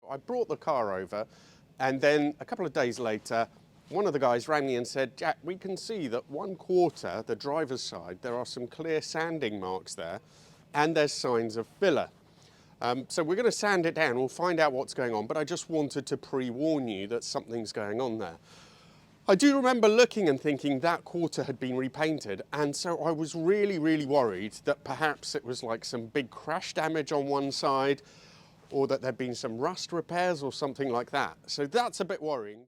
I brought the car over, and then a couple of days later, one of the guys rang me and said, Jack, we can see that 1/4, the driver's side, there are some clear sanding marks there, and there's signs of filler. So we're going to sand it down, we'll find out what's going on, but I just wanted to pre-warn you that something's going on there. I do remember looking and thinking that 1/4 had been repainted, and so I was really, really worried that perhaps it was like some big crash damage on one side, or that there'd been some rust repairs or something like that. So that's a bit worrying.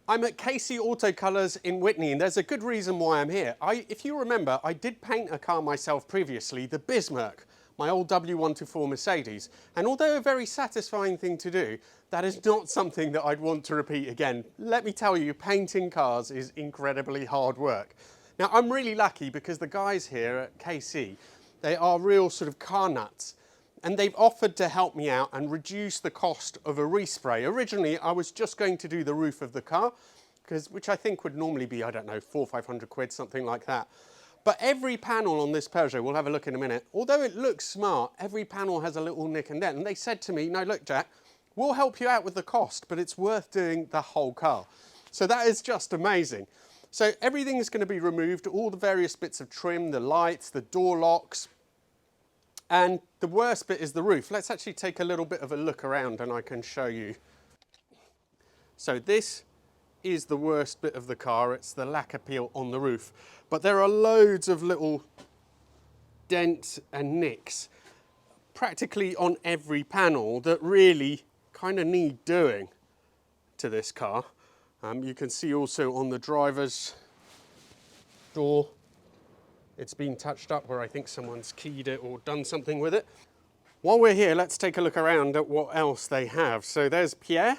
I'm at KC Auto Colours in Witney, and there's a good reason why I'm here. If you remember, I did paint a car myself previously, the Bismarck, my old W124 Mercedes. And although a very satisfying thing to do, that is not something that I'd want to repeat again. Let me tell you, painting cars is incredibly hard work. Now, I'm really lucky because the guys here at KC, they are real sort of car nuts. And they've offered to help me out and reduce the cost of a respray. Originally, I was just going to do the roof of the car, which I think would normally be, I don't know, 400 or 500 quid, something like that. But every panel on this Peugeot, we'll have a look in a minute, although it looks smart, every panel has a little nick and dent. And they said to me, no, look, Jack, we'll help you out with the cost, but it's worth doing the whole car. So that is just amazing. So everything is going to be removed, all the various bits of trim, the lights, the door locks, and the worst bit is the roof. Let's actually take a little bit of a look around and I can show you. So this is the worst bit of the car. It's the lacquer peel on the roof. But there are loads of little dents and nicks practically on every panel that really kind of need doing to this car. You can see also on the driver's door, it's been touched up where I think someone's keyed it or done something with it. While we're here, let's take a look around at what else they have. So there's Pierre,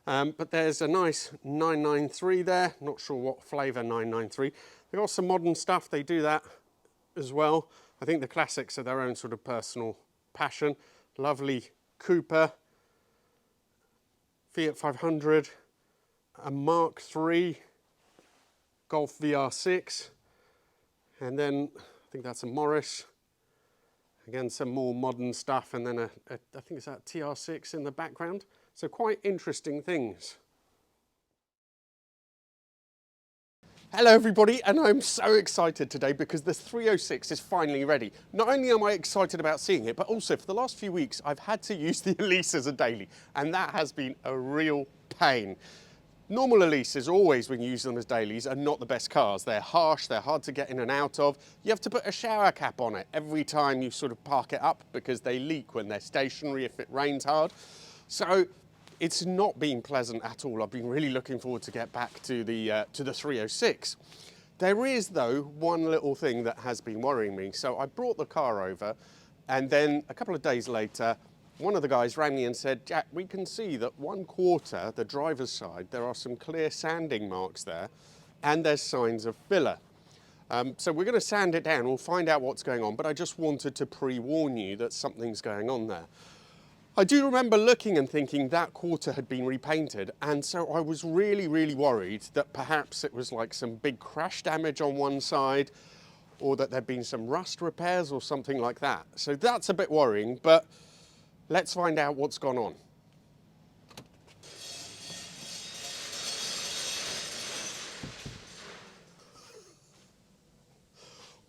but there's a nice 993 there. Not sure what flavour 993. They've got some modern stuff. They do that as well. I think the classics are their own sort of personal passion. Lovely Cooper, Fiat 500, a Mark III, Golf VR6. And then I think that's a Morris. Again, some more modern stuff, and then I think it's that TR6 in the background. So quite interesting things. Hello everybody, and I'm so excited today because the 306 is finally ready. Not only am I excited about seeing it, but also for the last few weeks I've had to use the Elise as a daily, and that has been a real pain. Normal Elises, always when you use them as dailies, are not the best cars. They're harsh, they're hard to get in and out of. You have to put a shower cap on it every time you sort of park it up because they leak when they're stationary if it rains hard. So it's not been pleasant at all. I've been really looking forward to get back to the 306. There is, though, one little thing that has been worrying me. So I brought the car over, and then a couple of days later, one of the guys rang me and said, Jack, we can see that 1/4, the driver's side, there are some clear sanding marks there, and there's signs of filler. So we're going to sand it down, we'll find out what's going on, but I just wanted to pre-warn you that something's going on there. I do remember looking and thinking that 1/4 had been repainted, and so I was really, really worried that perhaps it was like some big crash damage on one side, or that there'd been some rust repairs or something like that. So that's a bit worrying, but let's find out what's gone on.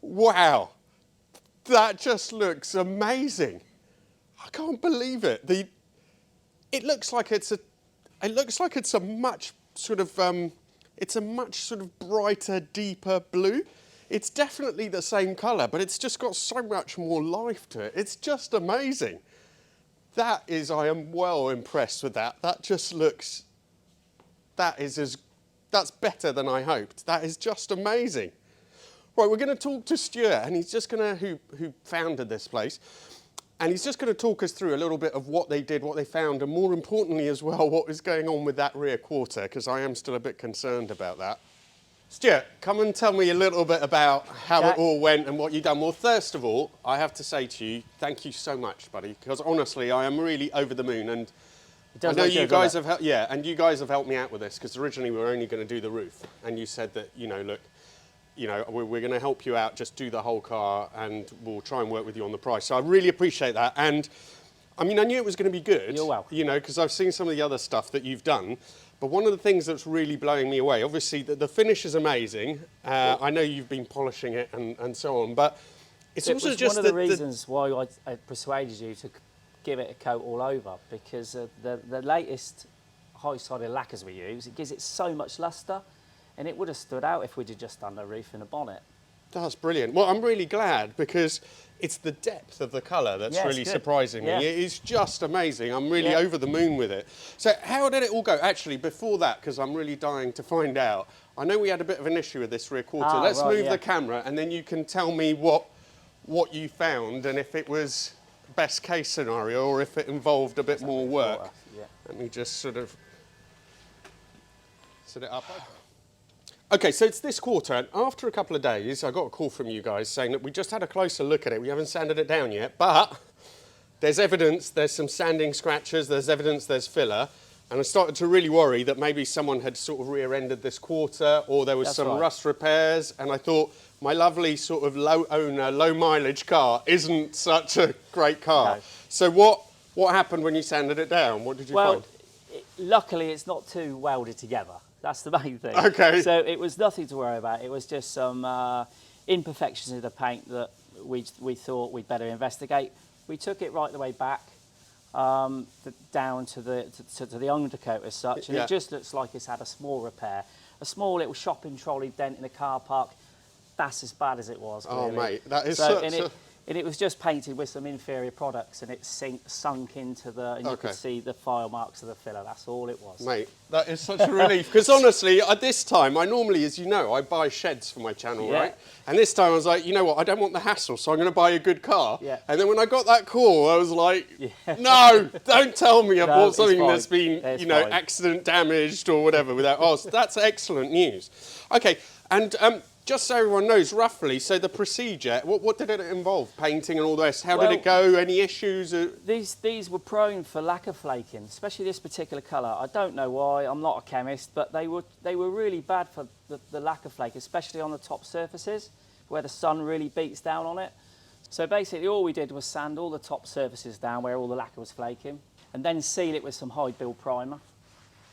Wow, that just looks amazing. I can't believe it. It looks like it's a much sort of brighter, deeper blue. It's definitely the same colour, but it's just got so much more life to it. It's just amazing. I am well impressed with that. That just looks, that's better than I hoped. That is just amazing. Right, we're going to talk to Stuart, and he's just going to, who founded this place, and he's just going to talk us through a little bit of what they did, what they found, and more importantly as well, what is going on with that rear quarter, because I am still a bit concerned about that. Stuart, come and tell me a little bit about how it all went and what you've done. Well, first of all, I have to say to you, thank you so much, buddy, because honestly, I am really over the moon, and I know you guys have helped, and you guys have helped me out with this, because originally we were only going to do the roof, and you said that, you know, look, you know, we're going to help you out, just do the whole car and we'll try and work with you on the price. So I really appreciate that. And I mean, I knew it was going to be good. You're welcome. You know, because I've seen some of the other stuff that you've done. But one of the things that's really blowing me away, obviously the finish is amazing. I know you've been polishing it and so on, but it's also just one of the reasons why I persuaded you to give it a coat all over, because the latest high-sided lacquers we use, it gives it so much lustre, and it would have stood out if we'd have just done the roof and the bonnet. That's brilliant. Well, I'm really glad, because it's the depth of the colour that's really surprising me. It is just amazing. I'm really over the moon with it. So how did it all go? Actually, before that, because I'm really dying to find out, I know we had a bit of an issue with this rear quarter. Let's move the camera, and then you can tell me what you found and if it was best case scenario or if it involved a bit more work. Let me just sort of set it up. Okay, so it's this quarter, and after a couple of days, I got a call from you guys saying that we just had a closer look at it. We haven't sanded it down yet, but there's evidence, there's some sanding scratches, there's evidence there's filler, and I started to really worry that maybe someone had sort of rear-ended this quarter, or there was some rust repairs, and I thought my lovely sort of low-owner, low-mileage car isn't such a great car. No. So what happened when you sanded it down? What did you find? Luckily, it's not too welded together. That's the main thing. Okay. So it was nothing to worry about. It was just some imperfections in the paint that we thought we'd better investigate. We took it right the way back down to the undercoat as such, and it just looks like it's had a small repair. A small little shopping trolley dent in a car park. That's as bad as it was. Oh, really. Mate, that is such a... And it was just painted with some inferior products, and it sunk into the, and you could see the file marks of the filler. That's all it was. Mate, that is such a relief. Because honestly, at this time, I normally, as you know, I buy sheds for my channel, right? And this time I was like, you know what, I don't want the hassle, so I'm going to buy a good car. And then when I got that call, I was like, no, don't tell me I bought something that's been, you know, accident damaged or whatever without, so that's excellent news. Okay, and just so everyone knows roughly, so the procedure, what did it involve? Painting and all this? How did it go? Any issues? These were prone for lacquer flaking, especially this particular colour. I don't know why, I'm not a chemist, but they were really bad for the lacquer flake, especially on the top surfaces where the sun really beats down on it. So basically all we did was sand all the top surfaces down where all the lacquer was flaking, and then seal it with some high build primer.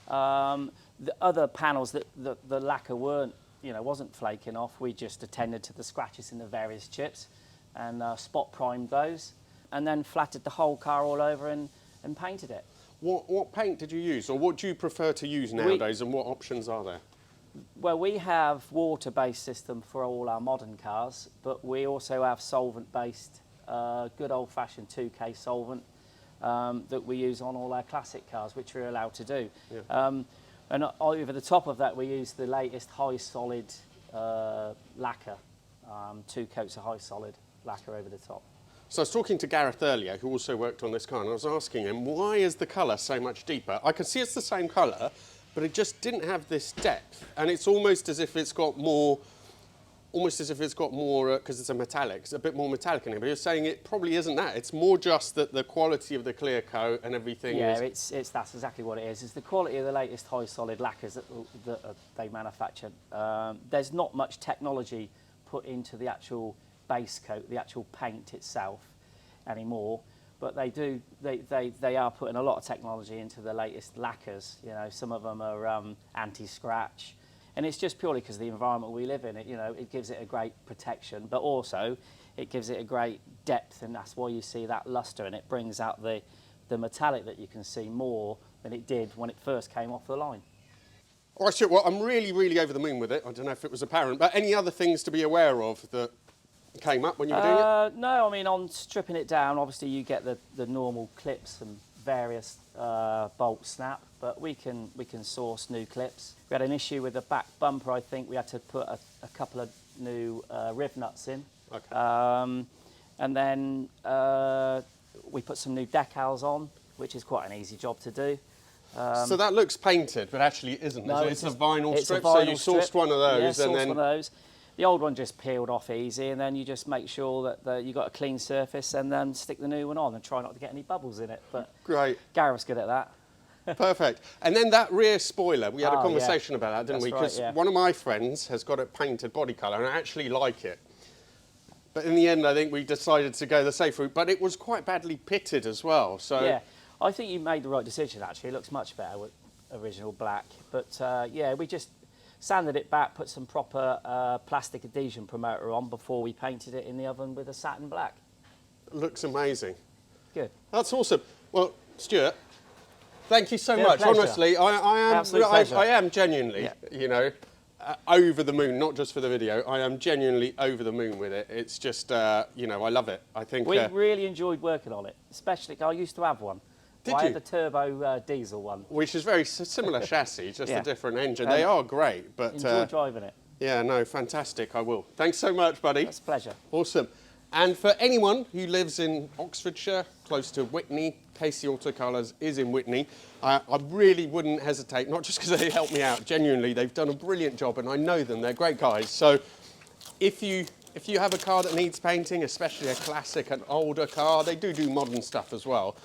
The other panels that the lacquer wasn't flaking off, we just attended to the scratches in the various chips and spot primed those, and then flattered the whole car all over and painted it. What paint did you use, or what do you prefer to use nowadays, and what options are there? Well, we have water-based system for all our modern cars, but we also have solvent-based, good old-fashioned 2K solvent that we use on all our classic cars, which we're allowed to do. And over the top of that, we use the latest high solid lacquer, 2 coats of high solid lacquer over the top. So I was talking to Gareth earlier, who also worked on this car, and I was asking him, why is the colour so much deeper? I can see it's the same colour, but it just didn't have this depth, and it's almost as if it's got more, because it's a metallic, it's a bit more metallic in it, but you're saying it probably isn't that. It's more just that the quality of the clear coat and everything is... Yeah, that's exactly what it is. It's the quality of the latest high solid lacquers that they manufacture. There's not much technology put into the actual base coat, the actual paint itself anymore, but they are putting a lot of technology into the latest lacquers. You know, some of them are anti-scratch. And it's just purely because of the environment we live in. It gives it a great protection, but also it gives it a great depth, and that's why you see that luster, and it brings out the metallic that you can see more than it did when it first came off the line. All right, well, I'm really, really over the moon with it. I don't know if it was apparent, but any other things to be aware of that came up when you were doing it? No, I mean, on stripping it down, obviously you get the normal clips and various bolt snap, but we can source new clips. We had an issue with the back bumper. I think we had to put a couple of new riv nuts in. Okay. And then we put some new decals on, which is quite an easy job to do. So that looks painted, but actually it isn't. No, it's a vinyl strip, so you sourced one of those. Yeah, one of those. The old one just peeled off easy, and then you just make sure that you got a clean surface, and then stick the new one on and try not to get any bubbles in it. But great. Gareth's good at that. Perfect. And then that rear spoiler, we had a Oh, yeah. conversation about that, didn't That's we? right, Because yeah. one of my friends has got it painted body colour, and I actually like it. But in the end, I think we decided to go the safe route. But it was quite badly pitted as well. So Yeah, I think you made the right decision, actually. It looks much better with original black. But yeah, we just sanded it back, put some proper plastic adhesion promoter on before we painted it in the oven with a satin black. it looks amazing. Good. That's awesome. Well, Stuart, thank you so Been a much. pleasure. Honestly, Absolute pleasure. I am genuinely, Yeah. you know, over the moon, not just for the video. I am genuinely over the moon with it. It's just, you know, I love it. I think... We really enjoyed working on it, especially, I used to have one. Did I you? had the turbo diesel one. Which is very similar chassis, just Yeah. a different engine. They are great, but... Enjoy driving it. yeah, no, fantastic. I will. Thanks so much, buddy. It's a pleasure. Awesome. And for anyone who lives in Oxfordshire, close to Whitney, Casey Auto Colours is in Whitney. I really wouldn't hesitate, not just because they helped me out, genuinely, they've done a brilliant job and I know them, they're great guys. So if you have a car that needs painting, especially a classic, an older car, they do modern stuff as well,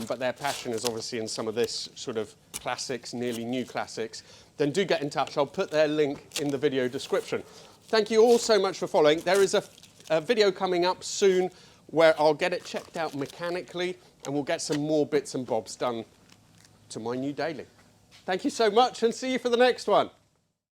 but their passion is obviously in some of this sort of classics, nearly new classics, then do get in touch. I'll put their link in the video description. Thank you all so much for following. There is a video coming up soon where I'll get it checked out mechanically and we'll get some more bits and bobs done to my new daily. Thank you so much and see you for the next one.